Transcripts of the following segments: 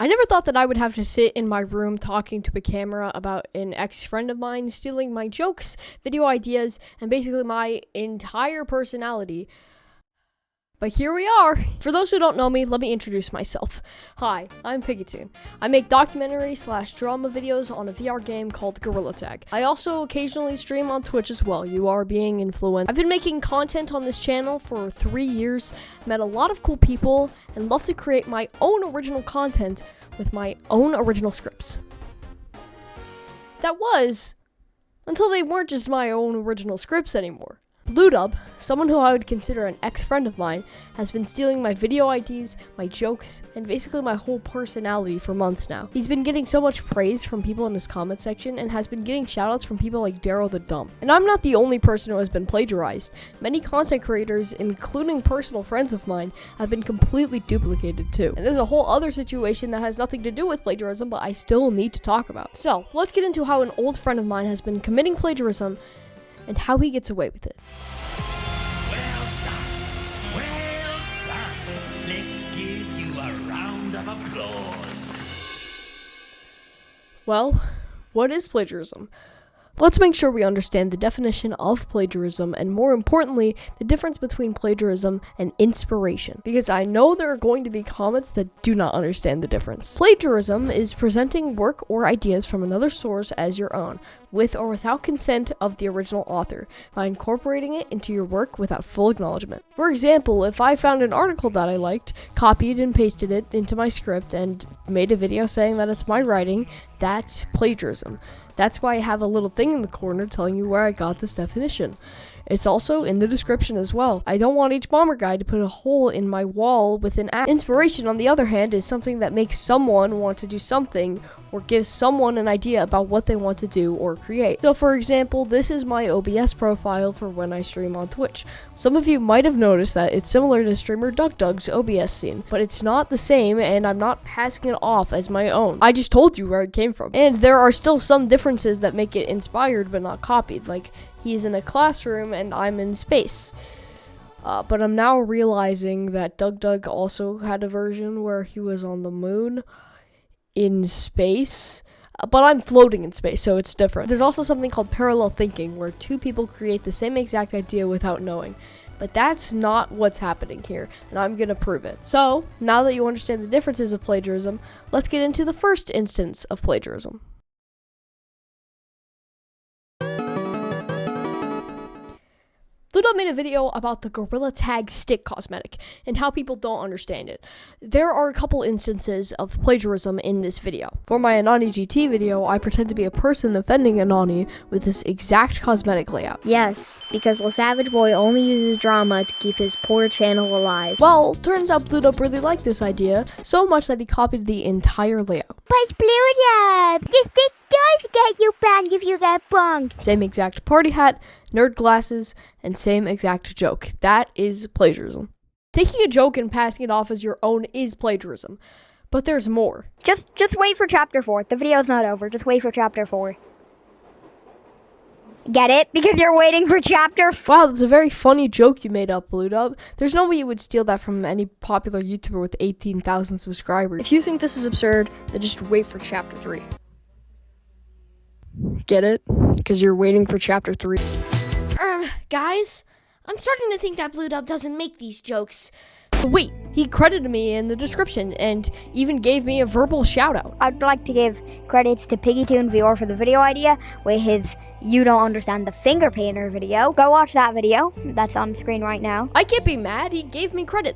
I never thought that I would have to sit in my room talking to a camera about an ex-friend of mine stealing my jokes, video ideas, and basically my entire personality. But here we are. For those who don't know me, let me introduce myself. Hi, I'm Piggytoon. I make documentary/drama videos on a VR game called Gorilla Tag. I also occasionally stream on Twitch as well. You are being influenced. I've been making content on this channel for 3 years, met a lot of cool people, and love to create my own original content with my own original scripts. That was until they weren't just my own original scripts anymore. Bluedub, someone who I would consider an ex-friend of mine, has been stealing my video IDs, my jokes, and basically my whole personality for months now. He's been getting so much praise from people in his comment section and has been getting shoutouts from people like Daryl the Dumb. And I'm not the only person who has been plagiarized. Many content creators, including personal friends of mine, have been completely duplicated too. And there's a whole other situation that has nothing to do with plagiarism, but I still need to talk about. So, let's get into how an old friend of mine has been committing plagiarism and how he gets away with it. Well done. Well done. Let's give you a round of applause. Well, what is plagiarism? Let's make sure we understand the definition of plagiarism and, more importantly, the difference between plagiarism and inspiration, because I know there are going to be comments that do not understand the difference. Plagiarism is presenting work or ideas from another source as your own, with or without consent of the original author, by incorporating it into your work without full acknowledgement. For example, if I found an article that I liked, copied and pasted it into my script, and made a video saying that it's my writing, that's plagiarism. That's why I have a little thing in the corner telling you where I got this definition. It's also in the description as well. I don't want each bomber guy to put a hole in my wall with an axe. Inspiration, on the other hand, is something that makes someone want to do something or gives someone an idea about what they want to do or create. So for example, this is my OBS profile for when I stream on Twitch. Some of you might have noticed that it's similar to streamer DuckDug's OBS scene, but it's not the same, and I'm not passing it off as my own. I just told you where it came from. And there are still some differences that make it inspired but not copied, like he's in a classroom and I'm in space. But I'm now realizing that DuckDug also had a version where he was on the moon in space, but I'm floating in space, so it's different. There's also something called parallel thinking, where two people create the same exact idea without knowing. But that's not what's happening here, and I'm gonna prove it. So, now that you understand the differences of plagiarism, let's get into the first instance of plagiarism. Bluedub made a video about the Gorilla Tag stick cosmetic and how people don't understand it. There are a couple instances of plagiarism in this video. For my AnonyGT video, I pretend to be a person offending Anony with this exact cosmetic layout. Yes, because the Savage Boy only uses drama to keep his poor channel alive. Well, turns out Bluedub really liked this idea, so much that he copied the entire layout. But Bluedub, this stick does get you banned if you get bunked. Same exact party hat, nerd glasses, and same exact joke. That is plagiarism. Taking a joke and passing it off as your own is plagiarism, but there's more. Just wait for chapter 4. The video's not over. Just wait for chapter 4. Get it? Because you're waiting for chapter 4. Wow, that's a very funny joke you made up, Bluedub. There's no way you would steal that from any popular YouTuber with 18,000 subscribers. If you think this is absurd, then just wait for chapter 3. Get it? Because you're waiting for chapter 3. Guys, I'm starting to think that Bluedub doesn't make these jokes. Wait, he credited me in the description and even gave me a verbal shout out. I'd like to give credits to piggytoonvr for the video idea with his You Don't Understand the Finger Painter video. Go watch that video. That's on screen right now. I can't be mad, he gave me credit.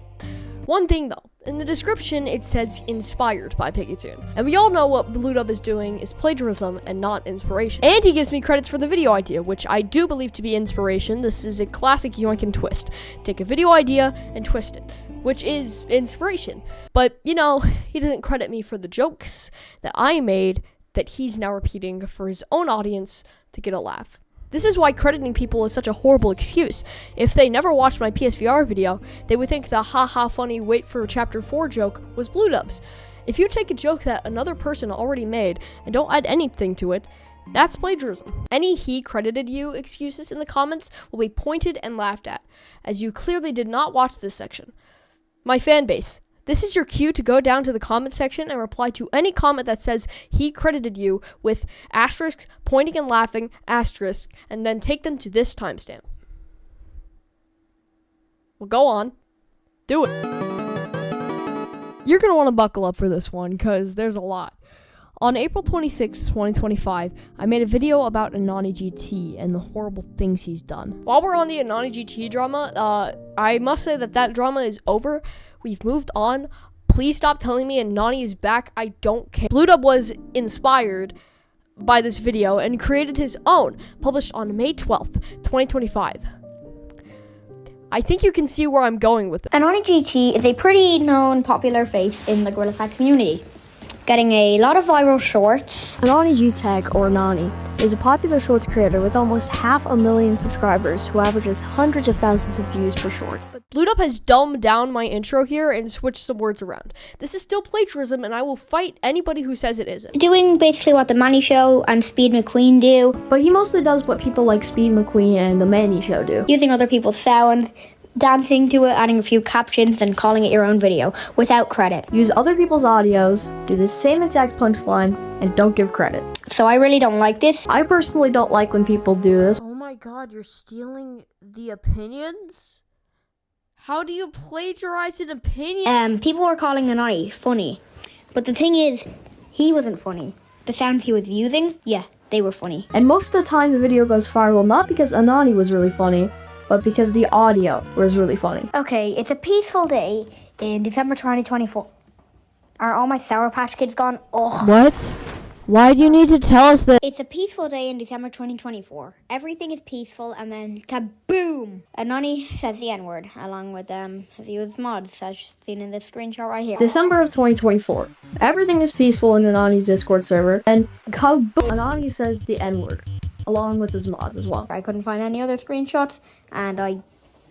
One thing though, in the description it says inspired by Piggytoon. And we all know what Bluedub is doing is plagiarism and not inspiration. And he gives me credits for the video idea, which I do believe to be inspiration. This is a classic yoink and twist. Take a video idea and twist it, which is inspiration. But, you know, he doesn't credit me for the jokes that I made that he's now repeating for his own audience to get a laugh. This is why crediting people is such a horrible excuse. If they never watched my PSVR video, they would think the haha funny wait for chapter 4 joke was Bluedub's. If you take a joke that another person already made and don't add anything to it, that's plagiarism. Any he credited you excuses in the comments will be pointed and laughed at, as you clearly did not watch this section. My fan base, This is your cue to go down to the comment section and reply to any comment that says he credited you with asterisks, pointing and laughing, asterisk, and then take them to this timestamp. Well, go on. Do it. You're going to want to buckle up for this one because there's a lot. On April 26, 2025, I made a video about AnonyGT and the horrible things he's done. While we're on the AnonyGT drama, I must say that drama is over. We've moved on. Please stop telling me Anony is back. I don't care. Bluedub was inspired by this video and created his own, published on May 12th, 2025. I think you can see where I'm going with it. AnonyGT is a pretty known popular face in the Gorilla Tag community, getting a lot of viral shorts. AnonyGT, or Anony, is a popular shorts creator with almost 500,000 subscribers who averages hundreds of thousands of views per short. Bluedub has dumbed down my intro here and switched some words around. This is still plagiarism, and I will fight anybody who says it isn't. Doing basically what the Manny Show and Speed McQueen do. But he mostly does what people like Speed McQueen and the Manny Show do. Using other people's sound, dancing to it, adding a few captions, and calling it your own video without credit. Use other people's audios, do the same exact punchline, and don't give credit. So I really don't like this. I personally don't like when people do this. Oh my god, you're stealing the opinions? How do you plagiarize an opinion? People were calling Anony funny. But the thing is, he wasn't funny. The sounds he was using, yeah, they were funny. And most of the time the video goes viral not because Anony was really funny, but because the audio was really funny. Okay, it's a peaceful day in December 2024. Are all my Sour Patch Kids gone? Oh. What? Why do you need to tell us that? It's a peaceful day in December 2024. Everything is peaceful, and then kaboom! Anony says the N-word, along with a few of his mods, as seen in this screenshot right here. December of 2024. Everything is peaceful in Anony's Discord server, and kaboom! Anony says the N-word, along with his mods as well. I couldn't find any other screenshots, and I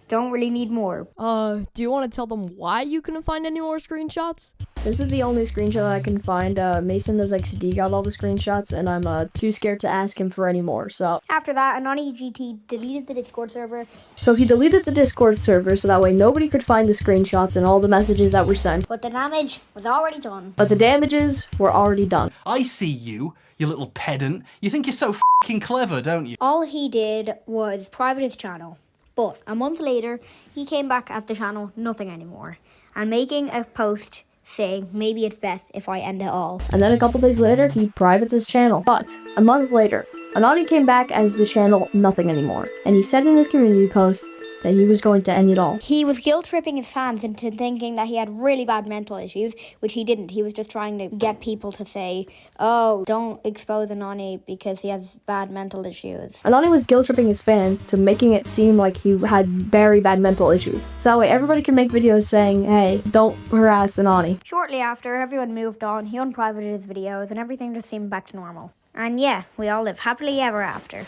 don't really need more. Do you want to tell them why you couldn't find any more screenshots? This is the only screenshot that I can find. masondoesxd got all the screenshots, and I'm too scared to ask him for any more, so. After that, AnonyGT deleted the Discord server. So he deleted the Discord server so that way nobody could find the screenshots and all the messages that were sent. But the damage was already done. But the damages were already done. I see you little pedant. You think you're so f***ing clever, don't you? All he did was private his channel. But a month later, he came back as the channel nothing anymore, and making a post saying maybe it's best if I end it all. And then a couple days later, he privates his channel. But a month later, Anony came back as the channel nothing anymore, and he said in his community posts that he was going to end it all. He was guilt-tripping his fans into thinking that he had really bad mental issues, which he didn't. He was just trying to get people to say, oh, don't expose Anony because he has bad mental issues. Anony was guilt-tripping his fans to making it seem like he had very bad mental issues. So that way everybody can make videos saying, hey, don't harass Anony. Shortly after, everyone moved on, he unprivated his videos, and everything just seemed back to normal. And yeah, we all live happily ever after.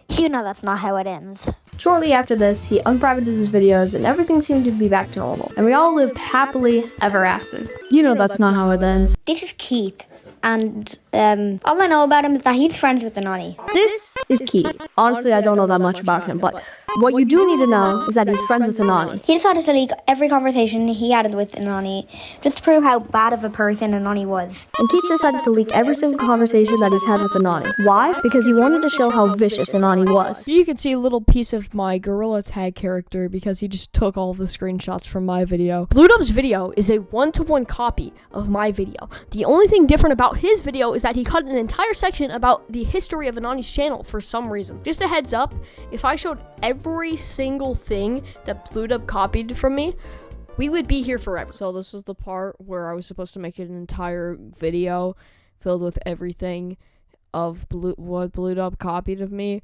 You know that's not how it ends. Shortly after this, he unprivated his videos and everything seemed to be back to normal. And we all lived happily ever after. You know that's not how it ends. This is Keith, and all I know about him is that he's friends with Anony. This is Keith. Honestly, I don't know that much about him, but what you do need to know is that he's friends with Anony. He decided to leak every conversation he had with Anony, just to prove how bad of a person Anony was. And Keith decided to leak every single conversation that he's had with Anony. Why? Because he wanted to show how vicious Anony was. You can see a little piece of my Gorilla Tag character because he just took all the screenshots from my video. Bluedub's video is a one-to-one copy of my video. The only thing different about his video is that he cut an entire section about the history of Anony's channel for some reason. Just a heads up, if I showed every single thing that Bluedub copied from me, we would be here forever. So this is the part where I was supposed to make an entire video filled with everything of what Bluedub copied of me,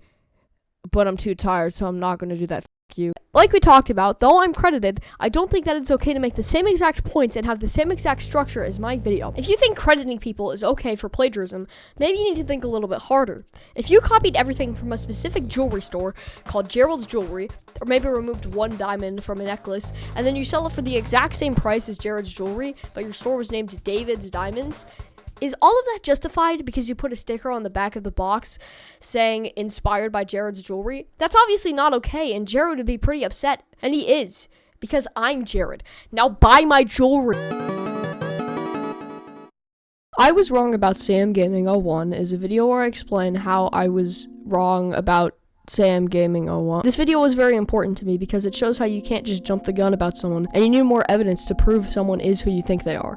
but I'm too tired, so I'm not going to do that. F you. Like we talked about, though I'm credited, I don't think that it's okay to make the same exact points and have the same exact structure as my video. If you think crediting people is okay for plagiarism, maybe you need to think a little bit harder. If you copied everything from a specific jewelry store called Gerald's Jewelry, or maybe removed one diamond from a necklace, and then you sell it for the exact same price as Jared's Jewelry, but your store was named David's Diamonds, is all of that justified because you put a sticker on the back of the box saying inspired by Jared's Jewelry? That's obviously not okay, and Jared would be pretty upset, and he is, because I'm Jared. Now buy my jewelry. I Was Wrong About Sam Gaming 01 is a video where I explain how I was wrong about Sam Gaming 01. This video was very important to me because it shows how you can't just jump the gun about someone, and you need more evidence to prove someone is who you think they are.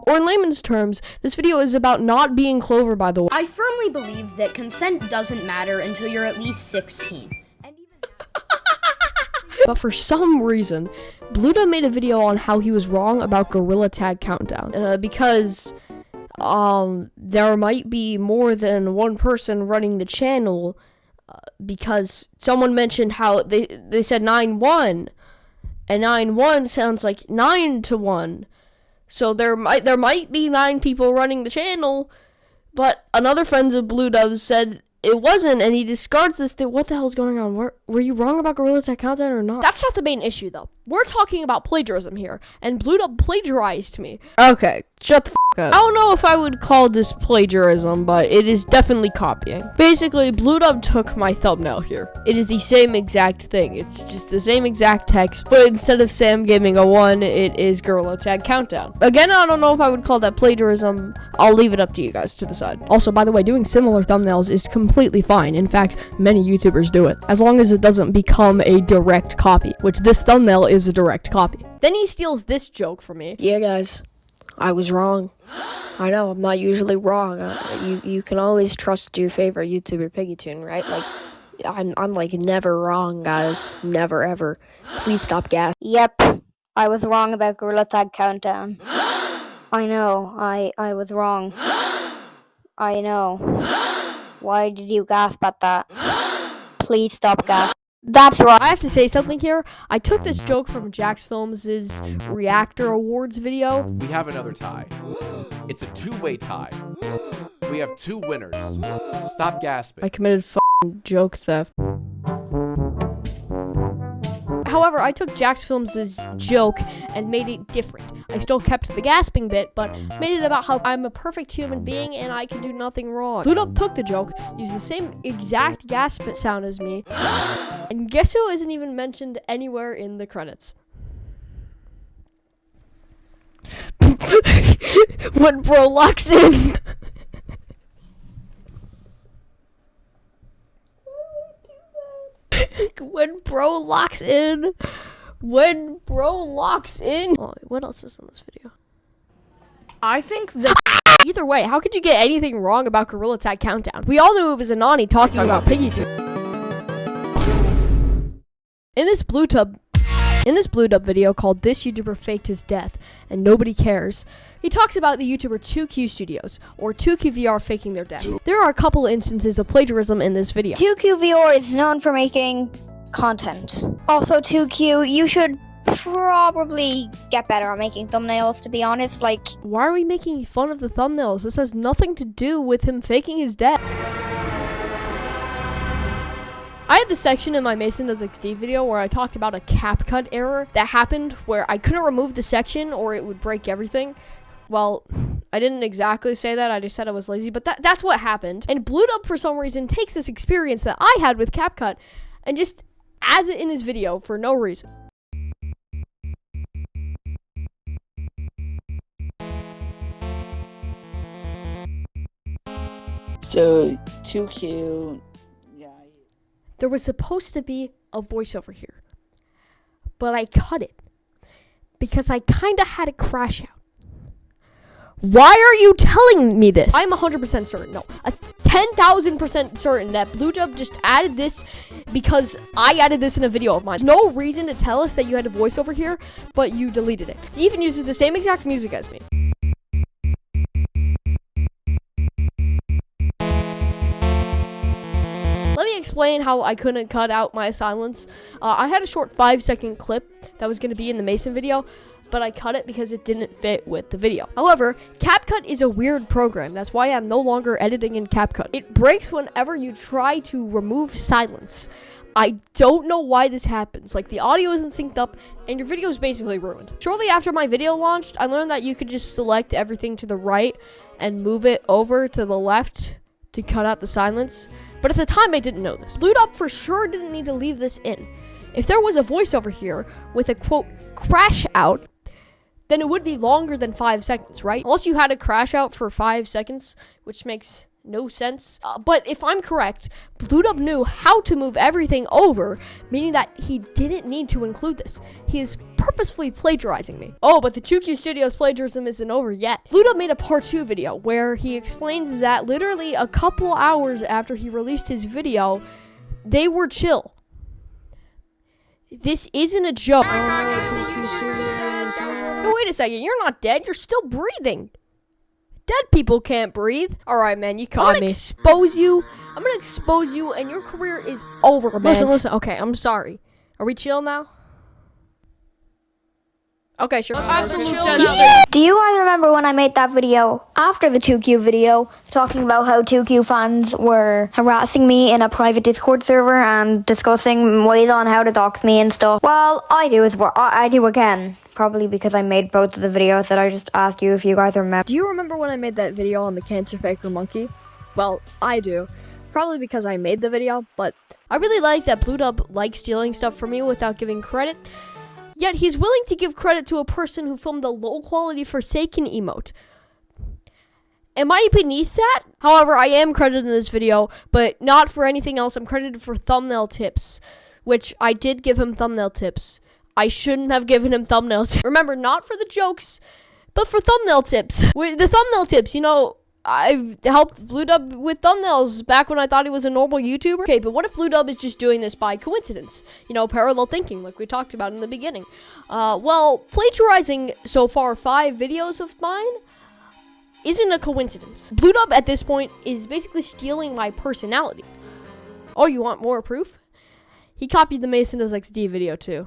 Or in layman's terms, this video is about not being Clover, by the way. I firmly believe that consent doesn't matter until you're at least 16. But for some reason, Bluedub made a video on how he was wrong about Gorilla Tag Countdown. Because there might be more than one person running the channel, because someone mentioned how they said 9-1, and 9-1 sounds like 9 to 1. So there might be 9 people running the channel, but another friend of Bluedub said it wasn't, and he discards this thing. What the hell's going on? Were you wrong about Gorilla Tag Countdown or not? That's not the main issue, though. We're talking about plagiarism here, and Bluedub plagiarized me. Okay, shut the f*** up. I don't know if I would call this plagiarism, but it is definitely copying. Basically, Bluedub took my thumbnail here. It is the same exact thing. It's just the same exact text, but instead of Sam Gaming 01, it is Gorilla Tag Countdown. Again, I don't know if I would call that plagiarism. I'll leave it up to you guys to decide. Also, by the way, doing similar thumbnails is completely fine. In fact, many YouTubers do it, as long as it doesn't become a direct copy, which this thumbnail is a direct copy. Then he steals this joke from me. Yeah, guys, I was wrong. I know, I'm not usually wrong. You can always trust your favorite YouTuber, Piggytoon, right? Like, I'm like never wrong, guys. Never, ever. Please stop gas. Yep, I was wrong about Gorilla Tag Countdown. I know, I was wrong. I know. Why did you gasp at that? Please stop gasping. That's right. I have to say something here. I took this joke from Jax Films' Reactor Awards video. We have another tie. It's a two-way tie. We have 2 winners. Stop gasping. I committed f***ing joke theft. However, I took Jax Films' joke and made it different. I still kept the gasping bit, but made it about how I'm a perfect human being and I can do nothing wrong. Bluedub took the joke, used the same exact gasp sound as me, and guess who isn't even mentioned anywhere in the credits? When bro locks in. When bro locks in. When bro locks in. Oh, what else is in this video? I think that Either way, how could you get anything wrong about Gorilla Tag Countdown? We all knew it was Anony talking about piggytoon. In this Bluedub video called This YouTuber Faked His Death and Nobody Cares, he talks about the YouTuber 2Q Studios, or 2QVR faking their death. There are a couple of instances of plagiarism in this video. 2QVR is known for making content. Also, 2Q, you should probably get better at making thumbnails, to be honest. Like, why are we making fun of the thumbnails? This has nothing to do with him faking his death. I had this section in my masondoesxd video where I talked about a CapCut error that happened where I couldn't remove the section or it would break everything. Well, I didn't exactly say that, I just said I was lazy, but that's what happened. And Bluedub, for some reason, takes this experience that I had with CapCut and just adds it in his video for no reason. So, 2Q, yeah. There was supposed to be a voiceover here, but I cut it because I kind of had it crash out. Why are you telling me this? I'm 100% certain, no, 10,000% certain that Bluedub just added this because I added this in a video of mine. There's no reason to tell us that you had a voiceover here, but you deleted it. He even uses the same exact music as me. Let me explain how I couldn't cut out my silence. I had a short 5-second clip that was going to be in the Mason video, but I cut it because it didn't fit with the video. However, CapCut is a weird program. That's why I'm no longer editing in CapCut. It breaks whenever you try to remove silence. I don't know why this happens. Like, the audio isn't synced up and your video is basically ruined. Shortly after my video launched, I learned that you could just select everything to the right and move it over to the left to cut out the silence. But at the time, I didn't know this. Bluedub for sure didn't need to leave this in, If there was a voiceover here with a quote crash out, then it would be longer than 5 seconds, right? Unless you had a crash out for 5 seconds, which makes no sense. But if I'm correct, Bluedub knew how to move everything over, meaning that he didn't need to include this. He is purposefully plagiarizing me. Oh, but the 2Q Studios plagiarism isn't over yet. Bluedub made a part 2 video where he explains that literally a couple hours after he released his video, they were chill. This isn't a joke. Oh, wait a second, you're not dead, you're still breathing. Dead people can't breathe. All right, man, you caught me. I'm gonna expose you, and your career is over, man. Listen, okay, I'm sorry. Are we chill now? Okay, sure. Do you guys remember when I made that video after the 2Q video talking about how 2Q fans were harassing me in a private Discord server and discussing ways on how to dox me and stuff? Well, I do again. Probably because I made both of the videos that I just asked you if you guys remember. Do you remember when I made that video on the cancer faker monkey? Well, I do. Probably because I made the video, but I really like that Bluedub likes stealing stuff from me without giving credit. Yet he's willing to give credit to a person who filmed a low-quality Forsaken emote. Am I beneath that? However, I am credited in this video, but not for anything else. I'm credited for thumbnail tips, which I did give him thumbnail tips. I shouldn't have given him thumbnail tips. Remember, not for the jokes, but for thumbnail tips. With the thumbnail tips, you know, I've helped Bluedub with thumbnails back when I thought he was a normal YouTuber. Okay, but what if Bluedub is just doing this by coincidence? You know, parallel thinking, like we talked about in the beginning. Well, plagiarizing so far 5 videos of mine isn't a coincidence. Bluedub at this point is basically stealing my personality. Oh, you want more proof? He copied the masondoesxd video too.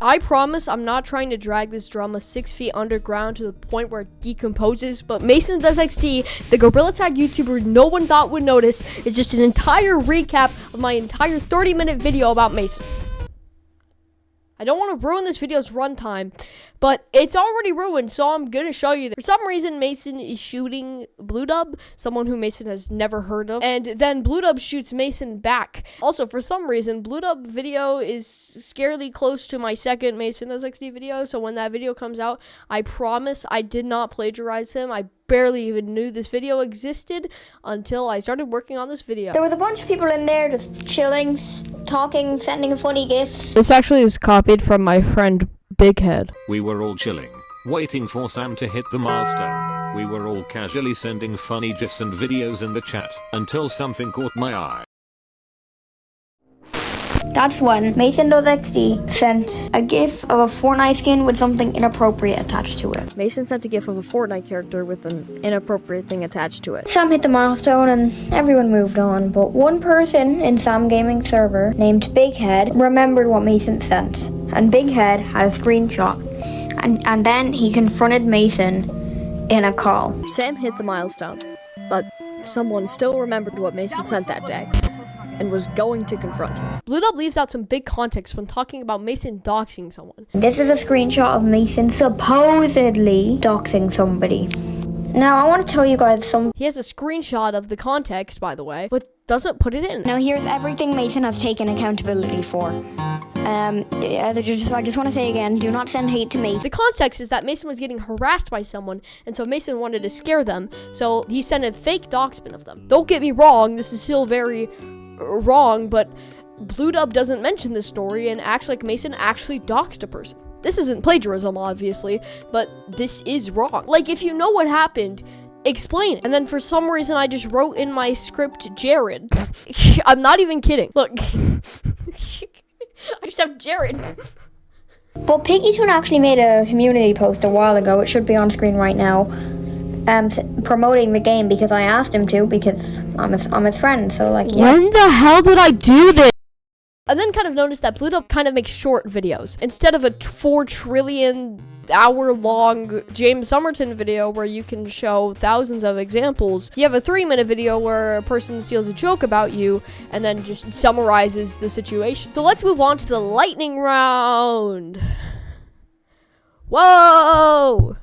I promise I'm not trying to drag this drama 6 feet underground to the point where it decomposes, but masondoesxd, the Gorilla Tag YouTuber no one thought would notice, is just an entire recap of my entire 30-minute video about Mason. I don't want to ruin this video's runtime, but it's already ruined, so I'm gonna show you that. For some reason, Mason is shooting Bluedub, someone who Mason has never heard of, and then Bluedub shoots Mason back. Also, for some reason, Bluedub video is scarily close to my second masondoesxd video, so when that video comes out, I promise I did not plagiarize him. I barely even knew this video existed until I started working on this video. There was a bunch of people in there just chilling, talking, sending funny gifs. This actually is copied from my friend Big Head. We were all chilling, waiting for Sam to hit the milestone. We were all casually sending funny gifs and videos in the chat until something caught my eye. That's when masondoesxd sent a gif of a Fortnite skin with something inappropriate attached to it. Mason sent a gif of a Fortnite character with an inappropriate thing attached to it. Sam hit the milestone and everyone moved on, but one person in Sam Gaming server named Big Head remembered what Mason sent, and Big Head had a screenshot, and then he confronted Mason in a call. Sam hit the milestone, but someone still remembered what Mason sent that day and was going to confront him. Bluedub leaves out some big context when talking about Mason doxing someone. This is a screenshot of Mason supposedly doxing somebody. Now, I want to tell you guys He has a screenshot of the context, by the way, but doesn't put it in. Now, here's everything Mason has taken accountability for. I just want to say again, do not send hate to Mason. The context is that Mason was getting harassed by someone, and so Mason wanted to scare them, so he sent a fake doxman of them. Don't get me wrong, this is still very wrong, but Bluedub doesn't mention this story and acts like Mason actually doxed a person. This isn't plagiarism, obviously, but this is wrong. Like, if you know what happened, explain it. And then for some reason, I just wrote in my script, Jared. I'm not even kidding. Look. I just have Jared. But Piggytoon actually made a community post a while ago. It should be on screen right now. Promoting the game because I asked him to, because I'm his friend, so like, yeah. When the hell did I do this? And then kind of noticed that Bluedub kind of makes short videos. Instead of a 4 trillion hour-long James Somerton video where you can show thousands of examples, you have a 3-minute video where a person steals a joke about you and then just summarizes the situation. So let's move on to the lightning round. Whoa!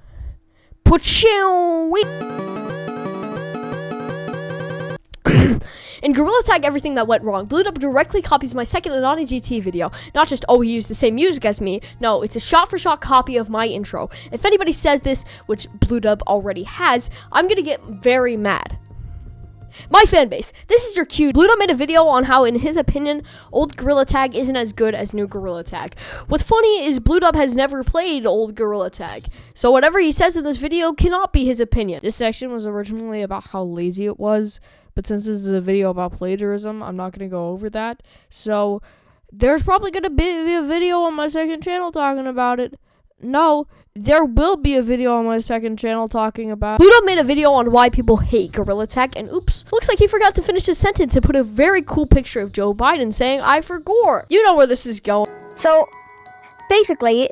and gorilla tag everything that went wrong. Bluedub directly copies my second AnonyGT video. Not just, oh, he used the same music as me. No, it's a shot-for-shot copy of my intro. If anybody says this, which Bluedub already has, I'm gonna get very mad. My fan base, this is your cue. Bluedub made a video on how, in his opinion, old Gorilla Tag isn't as good as new Gorilla Tag. What's funny is Bluedub has never played old Gorilla Tag, so whatever he says in this video cannot be his opinion. This section was originally about how lazy it was, but since this is a video about plagiarism, I'm not going to go over that. So there's probably going to be a video on my second channel talking about it. No, there will be a video on my second channel talking about... Bluedub made a video on why people hate Gorilla Tag, and oops, looks like he forgot to finish his sentence and put a very cool picture of Joe Biden saying, I forgot. You know where this is going. So, basically...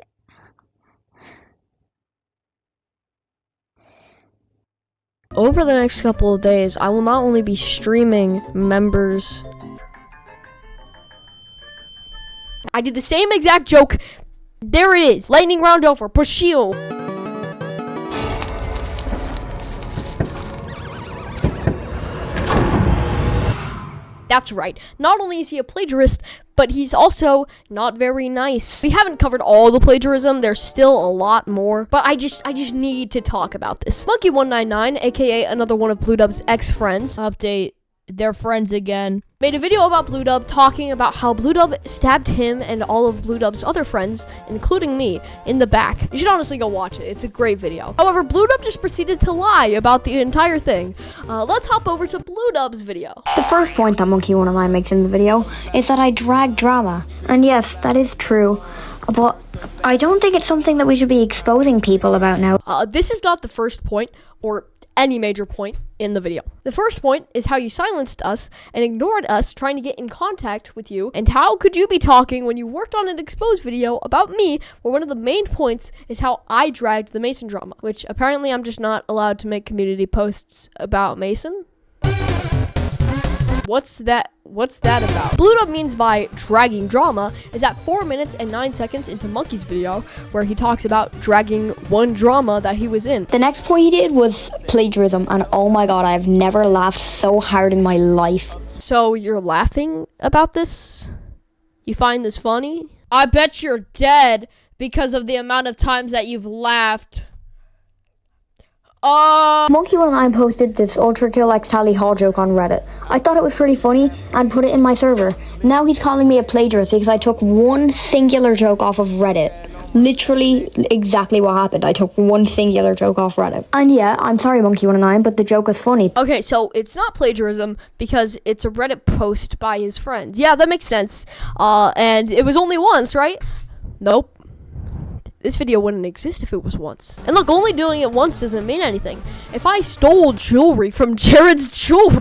Over the next couple of days, I will not only be streaming members... I did the same exact joke. There it is. Lightning round over. Pushio. That's right. Not only is he a plagiarist, but he's also not very nice. We haven't covered all the plagiarism. There's still a lot more, but I just need to talk about this. Monkey199, aka another one of Bluedub's ex-friends, update, they're friends again, made a video about Bluedub talking about how Bluedub stabbed him and all of Bluedub's other friends, including me, in the back. You should honestly go watch it. It's a great video. However, Bluedub just proceeded to lie about the entire thing. Let's hop over to Bluedub's video. The first point that Monkey109 makes in the video is that I drag drama. And yes, that is true. But I don't think it's something that we should be exposing people about now. This is not the first point, or any major point in the video. The first point is how you silenced us and ignored us trying to get in contact with you, and how could you be talking when you worked on an exposed video about me, where one of the main points is how I dragged the Mason drama, which apparently I'm just not allowed to make community posts about Mason. What's that about? Bluedub means by dragging drama is at 4 minutes and 9 seconds into Monkey's video, where he talks about dragging one drama that he was in. The next point he did was plagiarism, and oh my god, I've never laughed so hard in my life. So you're laughing about this? You find this funny? I bet you're dead because of the amount of times that you've laughed. Monkey109 posted this Ultra Kill X Tally Hall joke on Reddit. I thought it was pretty funny and put it in my server. Now he's calling me a plagiarist because I took one singular joke off of Reddit. Literally exactly what happened. I took one singular joke off Reddit. And yeah, I'm sorry Monkey109, but the joke was funny. Okay, so it's not plagiarism because it's a Reddit post by his friend. Yeah, that makes sense. And it was only once, right? Nope. This video wouldn't exist if it was once. And look, only doing it once doesn't mean anything. If I stole jewelry from Jared's jewelry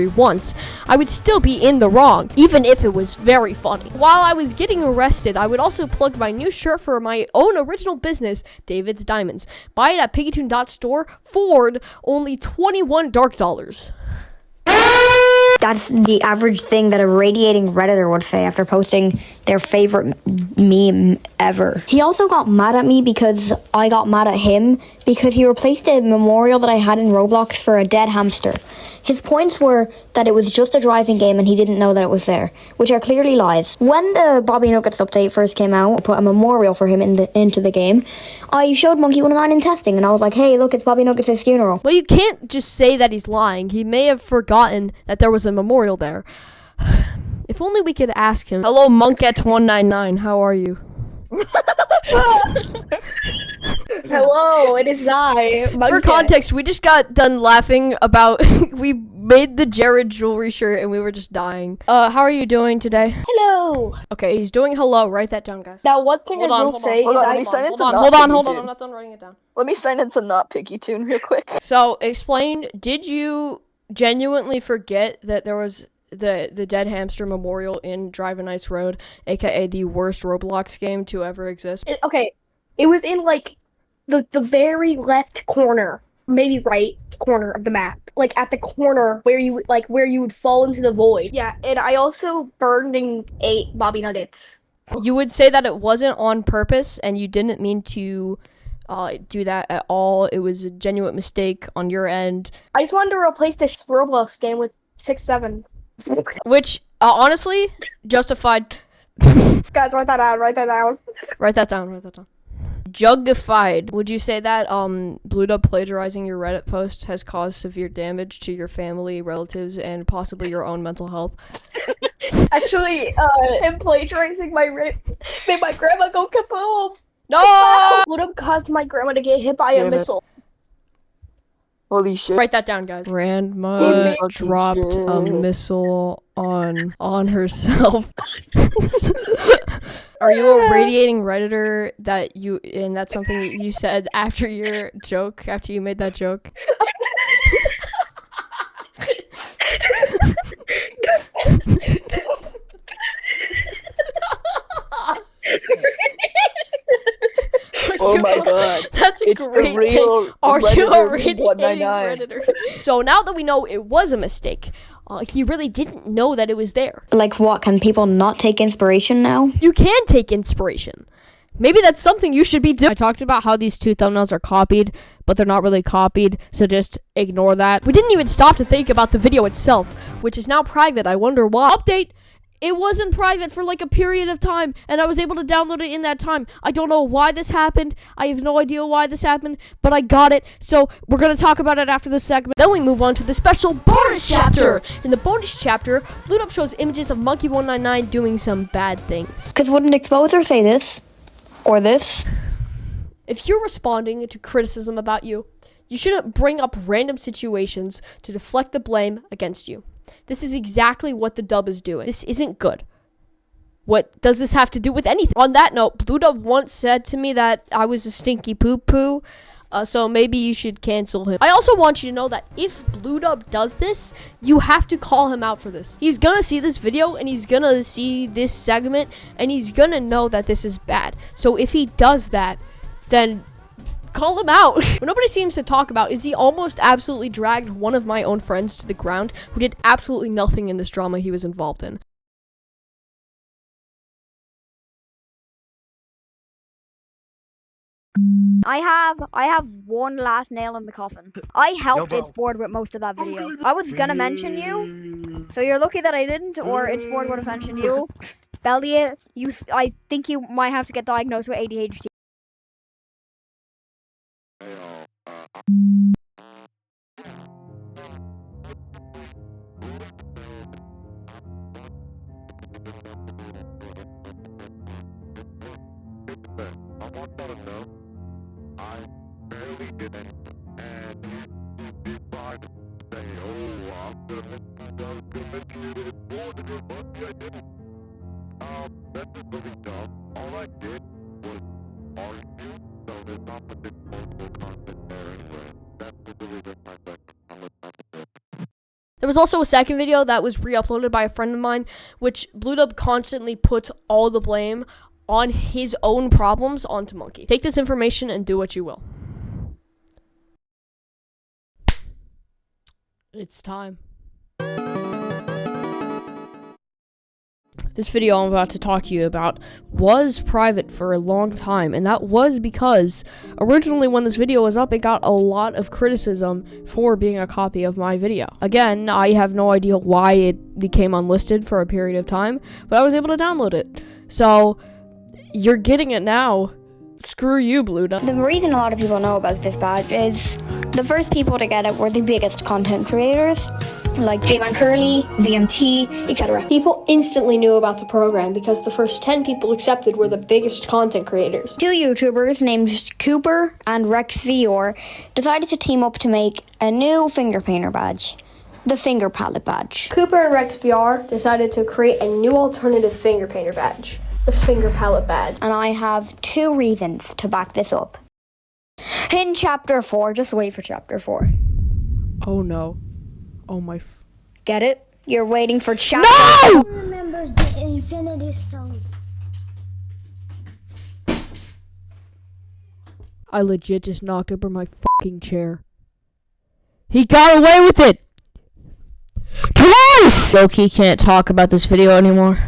once, I would still be in the wrong, even if it was very funny. While I was getting arrested, I would also plug my new shirt for my own original business, David's Diamonds. Buy it at piggytoon.store for only $21 dark dollars. That's the average thing that a radiating Redditor would say after posting their favorite meme ever. He also got mad at me because I got mad at him because he replaced a memorial that I had in Roblox for a dead hamster. His points were that it was just a driving game and he didn't know that it was there, which are clearly lies. When the Bobby Nuggets update first came out, I put a memorial for him into the game. I showed Monkey109 in testing and I was like, hey, look, it's Bobby Nuggets' funeral. Well, you can't just say that he's lying. He may have forgotten that there was a memorial there. If only we could ask him. Hello, Monket199, how are you? Hello, it is I. For context, we just got done laughing about we made the Jared jewelry shirt and we were just dying. How are you doing today? Hello. Okay, he's doing hello. Write that down, guys. Now, one thing I will say is hold on, I'm not done writing it down. Let me sign into not piggytoon real quick. So, explain, did you genuinely forget that there was the dead hamster memorial in Drive a Nice Road, aka the worst Roblox game to ever exist? Okay, it was in like the very left corner, maybe right corner of the map, like at the corner where you would fall into the void. Yeah, and I also burned and ate Bobby Nuggets. You would say that it wasn't on purpose and you didn't mean to do that at all. It was a genuine mistake on your end. I just wanted to replace this Roblox game with 6-7. Which, honestly, justified. Guys, write that down. Write that down. Jugified. Would you say that Bluedub plagiarizing your Reddit post has caused severe damage to your family, relatives, and possibly your own mental health? Actually, him plagiarizing my Reddit made my grandma go kaboom. No! Bluedub caused my grandma to get hit by a missile. Holy shit. Write that down, guys. Grandma Holy dropped shit. a missile on herself. Are you a radiating Redditor and that's something that you said after your joke, after you made that joke? Oh my god. That's a It's great the real thing. Are you a Redditor radiating 199. Redditor? So now that we know it was a mistake, he really didn't know that it was there. Like what? Can people not take inspiration now? You can take inspiration. Maybe that's something you should be doing. I talked about how these two thumbnails are copied, but they're not really copied, so just ignore that. We didn't even stop to think about the video itself, which is now private. I wonder why. Update! It wasn't private for like a period of time, and I was able to download it in that time. I don't know why this happened. I have no idea why this happened, but I got it, so we're going to talk about it after this segment. Then we move on to the special bonus chapter. In the bonus chapter, Bluedub shows images of Monkey199 doing some bad things. Because wouldn't Exposer say this? Or this? If you're responding to criticism about you, you shouldn't bring up random situations to deflect the blame against you. This is exactly what the dub is doing. This isn't good. What does this have to do with anything? On that note, Bluedub once said to me that I was a stinky poo-poo, so maybe you should cancel him. I also want you to know that if Bluedub does this, you have to call him out for this. He's gonna see this video, and he's gonna see this segment, and he's gonna know that this is bad. So if he does that, then call him out. What nobody seems to talk about is he almost absolutely dragged one of my own friends to the ground who did absolutely nothing in this drama he was involved in. I have one last nail in the coffin. I helped its board with most of that video. I was gonna mention you, so you're lucky that I didn't, or its board would have mentioned you. Belly, I think you might have to get diagnosed with ADHD. There was also a second video that was re-uploaded by a friend of mine, which Bluedub constantly puts all the blame on his own problems onto Monkey. Take this information and do what you will. It's time. This video I'm about to talk to you about was private for a long time, and that was because originally when this video was up, it got a lot of criticism for being a copy of my video. Again, I have no idea why it became unlisted for a period of time, but I was able to download it. So, you're getting it now. Screw you, Bluedub. The reason a lot of people know about this badge is the first people to get it were the biggest content creators, like J-Man Curly, VMT, etc. People instantly knew about the program because the first 10 people accepted were the biggest content creators. Two YouTubers named Cooper and Rex Vior decided to team up to make a new finger painter badge, the Finger Palette Badge. Cooper and Rex VR decided to create a new alternative finger painter badge, the Finger Palette Badge. And I have two reasons to back this up. In Chapter 4, just wait for Chapter 4. Oh no. Oh my Get it? You're waiting for Chapter 4. Who remembers the Infinity Stones? I legit just knocked over my fucking chair. He got away with it! Twice! Loki can't talk about this video anymore.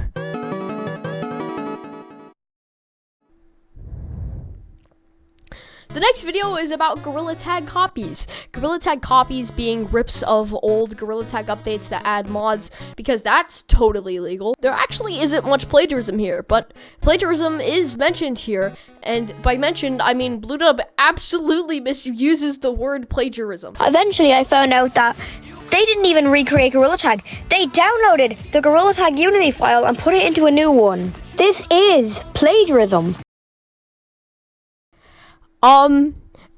The next video is about Gorilla Tag copies. Gorilla Tag copies being rips of old Gorilla Tag updates that add mods, because that's totally legal. There actually isn't much plagiarism here, but plagiarism is mentioned here, and by mentioned, I mean Bluedub absolutely misuses the word plagiarism. Eventually, I found out that they didn't even recreate Gorilla Tag. They downloaded the Gorilla Tag Unity file and put it into a new one. This is plagiarism.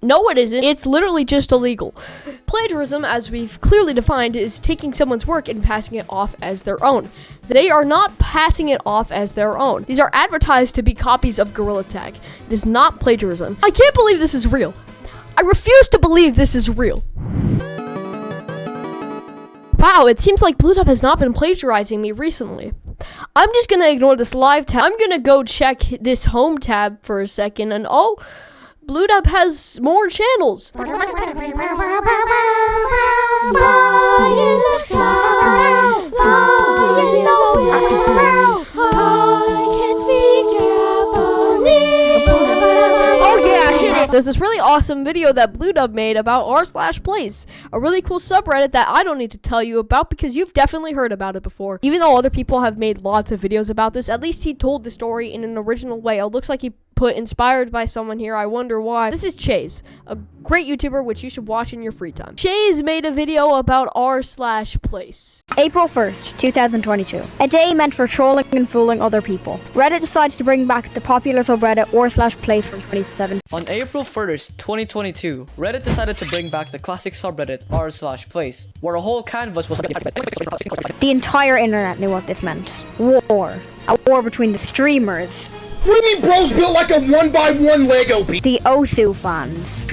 No, it isn't. It's literally just illegal. Plagiarism, as we've clearly defined, is taking someone's work and passing it off as their own. They are not passing it off as their own. These are advertised to be copies of Gorilla Tag. It is not plagiarism. I can't believe this is real. I refuse to believe this is real. Wow, it seems like Bluedub has not been plagiarizing me recently. I'm just gonna ignore this live tab. I'm gonna go check this home tab for a second, and oh, Bluedub has more channels. There's this really awesome video that Bluedub made about r/plays, a really cool subreddit that I don't need to tell you about because you've definitely heard about it before. Even though other people have made lots of videos about this, at least he told the story in an original way. It looks like he put inspired by someone here. I wonder why. This is Chase, a great YouTuber which you should watch in your free time. Chase made a video about r/place. April 1st, 2022. A day meant for trolling and fooling other people. Reddit decides to bring back the popular subreddit r/place from 2007. On April 1st, 2022, Reddit decided to bring back the classic subreddit r/place, where a whole canvas was... The entire internet knew what this meant. War. A war between the streamers. What do you mean bros built like a 1x1 Lego piece? The Osu fans.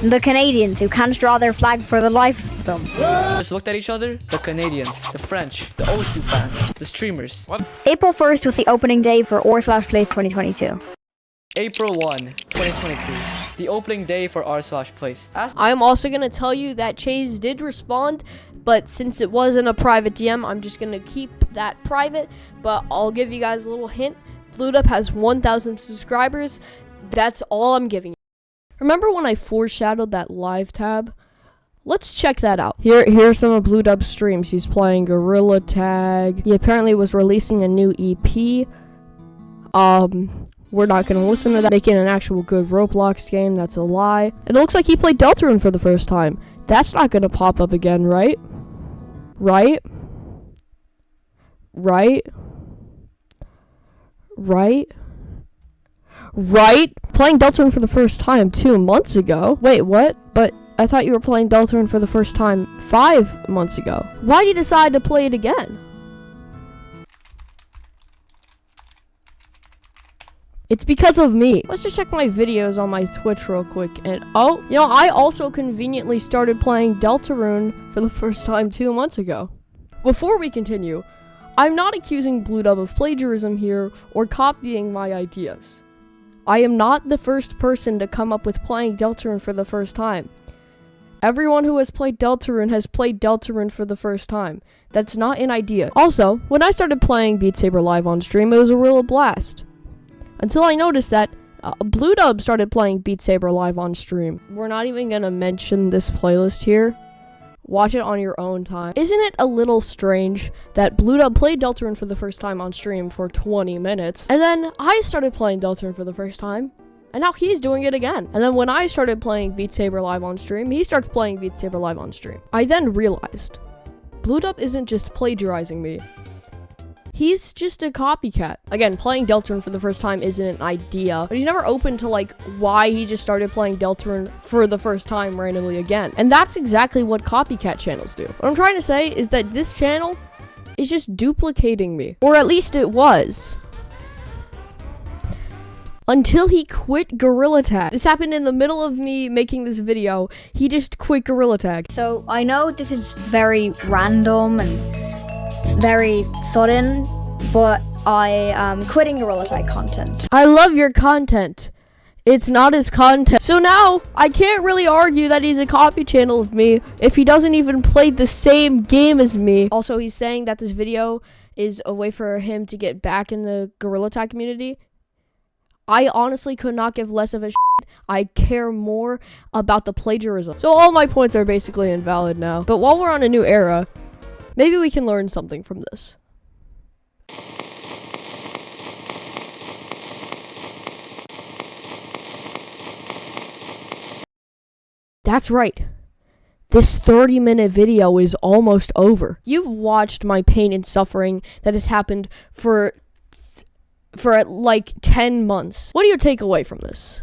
The Canadians who can't draw their flag for the life of them. Just looked at each other. The Canadians, the French, the Osu fans, the streamers. What? April 1st was the opening day for r/place 2022. April 1, 2022, the opening day for r/place. I'm also gonna tell you that Chase did respond, but since it wasn't a private DM, I'm just gonna keep that private. But I'll give you guys a little hint. Bluedub has 1,000 subscribers. That's all I'm giving you. Remember when I foreshadowed that live tab? Let's check that out. Here's some of Bluedub's streams. He's playing Gorilla Tag. He apparently was releasing a new EP. We're not going to listen to that. Making an actual good Roblox game. That's a lie. It looks like he played Deltarune for the first time. That's not going to pop up again, right? Right? Right? Right? Right? Playing Deltarune for the first time 2 months ago. Wait, what? But I thought you were playing Deltarune for the first time 5 months ago. Why did you decide to play it again? It's because of me. Let's just check my videos on my Twitch real quick. And oh, you know, I also conveniently started playing Deltarune for the first time 2 months ago. Before we continue, I'm not accusing Bluedub of plagiarism here or copying my ideas. I am not the first person to come up with playing Deltarune for the first time. Everyone who has played Deltarune for the first time. That's not an idea. Also, when I started playing Beat Saber live on stream, it was a real blast. Until I noticed that Bluedub started playing Beat Saber live on stream. We're not even gonna mention this playlist here. Watch it on your own time. Isn't it a little strange that Bluedub played Deltarune for the first time on stream for 20 minutes, and then I started playing Deltarune for the first time, and now he's doing it again. And then when I started playing Beat Saber live on stream, he starts playing Beat Saber live on stream. I then realized, Bluedub isn't just plagiarizing me. He's just a copycat. Again, playing Deltarune for the first time isn't an idea, but he's never open to like why he just started playing Deltarune for the first time randomly again. And that's exactly what copycat channels do. What I'm trying to say is that this channel is just duplicating me, or at least it was. Until he quit Gorilla Tag. This happened in the middle of me making this video. He just quit Gorilla Tag. So I know this is very random and very sudden, but I am quitting Gorilla Tag content. I love your content. It's not his content. So now, I can't really argue that he's a copy channel of me if he doesn't even play the same game as me. Also, he's saying that this video is a way for him to get back in the Gorilla Tag community. I honestly could not give less of a shit. I care more about the plagiarism. So all my points are basically invalid now. But while we're on a new era, maybe we can learn something from this. That's right. This 30-minute video is almost over. You've watched my pain and suffering that has happened for like 10 months. What do you take away from this?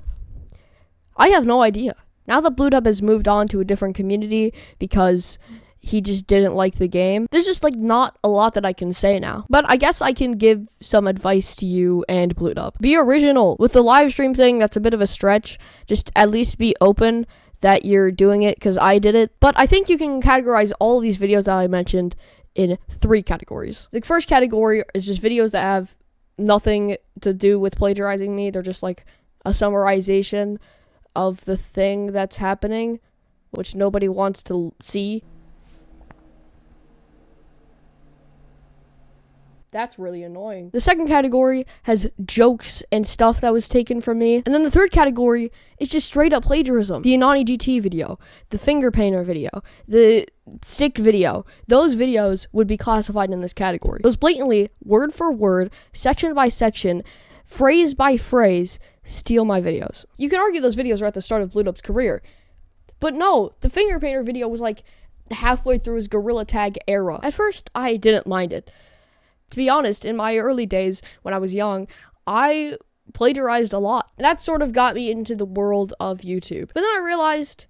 I have no idea. Now that Bluedub has moved on to a different community because he just didn't like the game, there's just like not a lot that I can say now. But I guess I can give some advice to you and Bluedub. Be original. With the live stream thing, that's a bit of a stretch. Just at least be open that you're doing it, because I did it. But I think you can categorize all of these videos that I mentioned in 3 categories. The first category is just videos that have nothing to do with plagiarizing me. They're just like a summarization of the thing that's happening, which nobody wants to see. That's really annoying. The second category has jokes and stuff that was taken from me. And then the third category is just straight up plagiarism. The AnonyGT video, the finger painter video, the stick video. Those videos would be classified in this category. Those blatantly, word for word, section by section, phrase by phrase, steal my videos. You can argue those videos are at the start of Bluedub's career. But no, the finger painter video was like halfway through his Gorilla Tag era. At first, I didn't mind it. To be honest, in my early days, when I was young, I plagiarized a lot. That sort of got me into the world of YouTube. But then I realized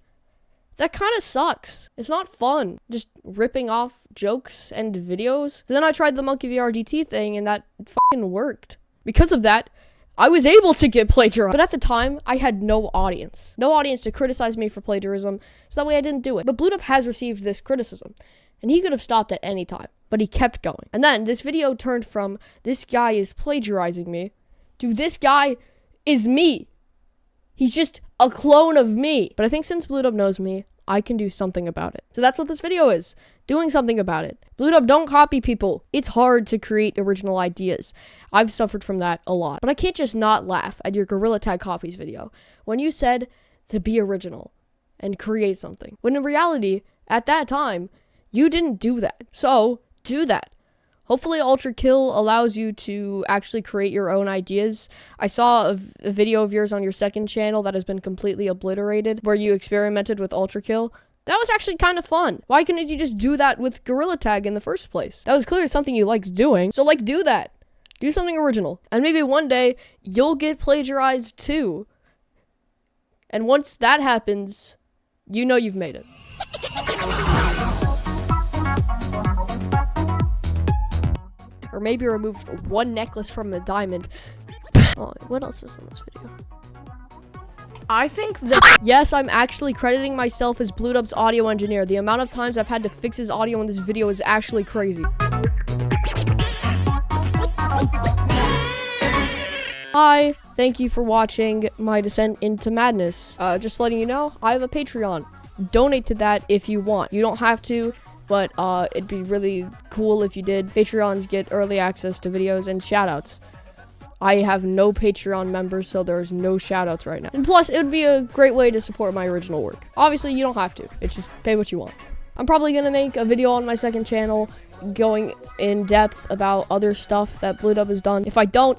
that kind of sucks. It's not fun, just ripping off jokes and videos. So then I tried the Monkey VR DT thing, and that fucking worked. Because of that, I was able to get plagiarized. But at the time, I had no audience. No audience to criticize me for plagiarism, so that way I didn't do it. But Bluedub has received this criticism, and he could have stopped at any time. But he kept going. And then this video turned from this guy is plagiarizing me to this guy is me. He's just a clone of me. But I think since Bluedub knows me, I can do something about it. So that's what this video is. Doing something about it. Bluedub, don't copy people. It's hard to create original ideas. I've suffered from that a lot. But I can't just not laugh at your Gorilla Tag copies video when you said to be original and create something. When in reality, at that time, you didn't do that. So do that. Hopefully Ultra Kill allows you to actually create your own ideas. I saw a video of yours on your second channel that has been completely obliterated, where you experimented with Ultra Kill. That was actually kind of fun. Why couldn't you just do that with Gorilla Tag in the first place? That was clearly something you liked doing. So like, do that. Do something original. And maybe one day you'll get plagiarized too. And once that happens, you know you've made it. Or maybe remove one necklace from a diamond. Oh, what else is in this video? I think that... Yes, I'm actually crediting myself as Bluedub's audio engineer. The amount of times I've had to fix his audio in this video is actually crazy. Hi, thank you for watching my descent into madness. Just letting you know, I have a Patreon. Donate to that if you want. You don't have to, but it'd be really cool if you did. Patreons get early access to videos and shoutouts. I have no Patreon members, so there's no shoutouts right now. And plus, it would be a great way to support my original work. Obviously, you don't have to. It's just pay what you want. I'm probably gonna make a video on my second channel going in depth about other stuff that Bluedub has done. If I don't,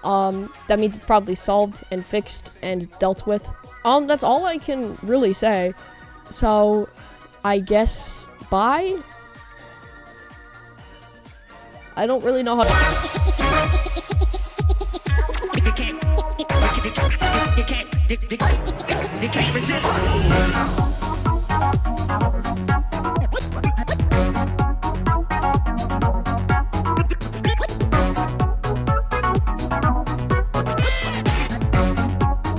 that means it's probably solved and fixed and dealt with. That's all I can really say. So, I guess... Bye? I don't really know how to... You can't resist.